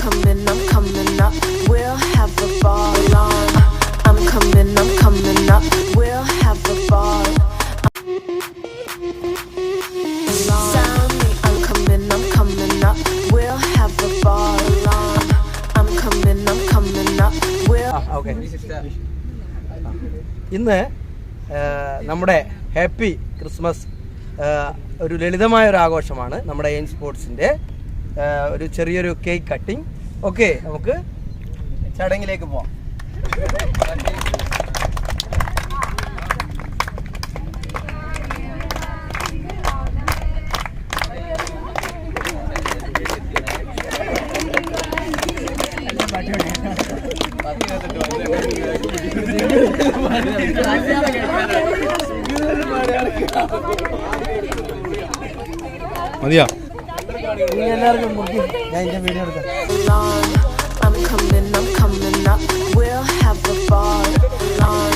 coming up. We'll have a ball on. I'm coming up. We'll have a ball. Sound me. I'm coming up. We'll have a ball on. I'm coming up. We'll. Okay. ഇന്ന് നമ്മുടെ happy Christmas ഒരു ലളിതമായ ഒരു ആഘോഷമാണ് നമ്മുടെ aim സ്പോർട്സിൻ്റെ ഒരു ചെറിയൊരു cake cutting. Okay, നമുക്ക് ചടങ്ങിലേക്ക് പോവാം. മതിയാ എല്ലാവർക്കും ഞാൻ എൻ്റെ വീഡിയോ എടുക്കാം. I'm coming up. We'll have a ball on.